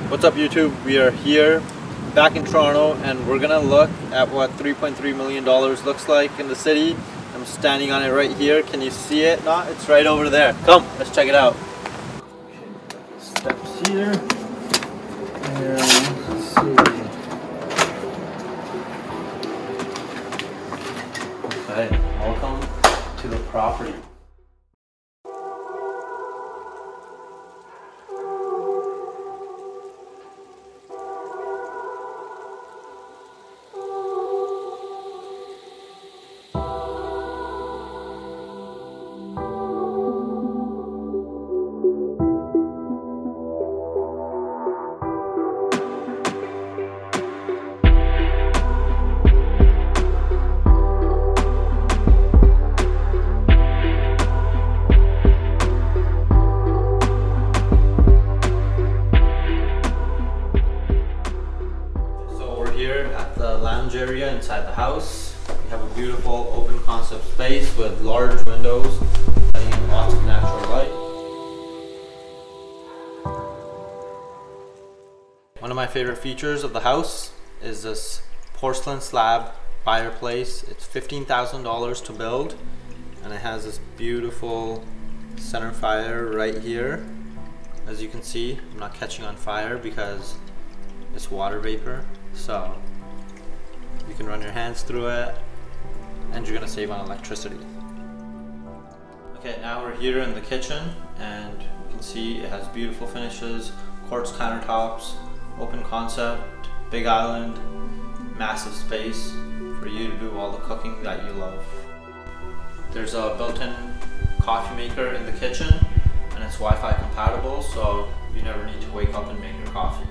What's up YouTube? We are here back in Toronto and we're gonna look at what $3.3 million looks like in the city. I'm standing on it right here. Can you see it? No, it's right over there. Come, let's check it out. Steps here. And let's see. Okay, welcome to the property. Here at the lounge area inside the house, we have a beautiful open concept space with large windows letting in lots of natural light. One of my favorite features of the house is this porcelain slab fireplace. It's $15,000 to build and it has this beautiful center fire right here. As you can see, I'm not catching on fire because it's water vapor. So you can run your hands through it and you're gonna save on electricity. Okay, now we're here in the kitchen and you can see it has beautiful finishes, quartz countertops, open concept, big island, massive space for you to do all the cooking that you love. There's a built-in coffee maker in the kitchen and it's Wi-Fi compatible, so you never need to wake up and make your coffee.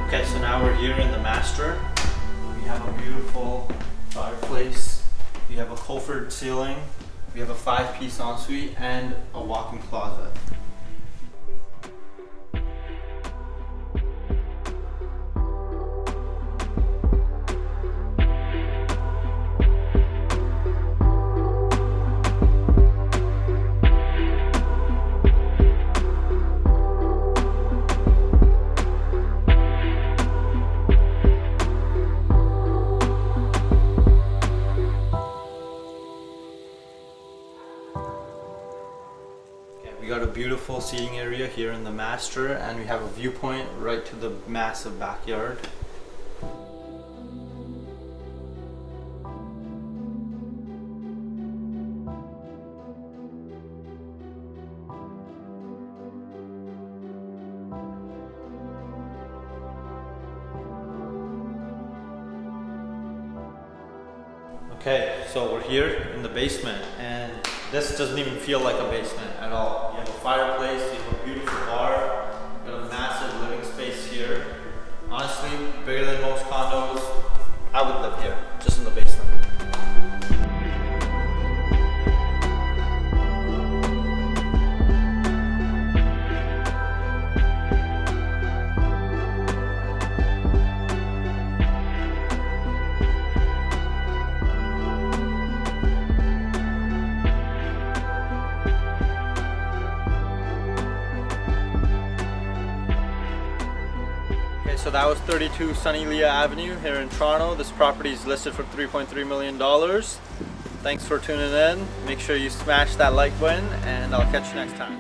Okay, so now we're here in the master. We have a beautiful fireplace. We have a Colford ceiling. We have a 5-piece ensuite and a walk-in closet. We got a beautiful seating area here in the master and we have a viewpoint right to the massive backyard. Okay, so we're here in the basement and this doesn't even feel like a basement at all. You have a fireplace, you have a beautiful bar, you got a massive living space here. Honestly, bigger than most condos. I would live here, just in the basement. So that was 32 Sunnylea Avenue here in Toronto. This property is listed for $3.3 million. Thanks for tuning in. Make sure you smash that like button and I'll catch you next time.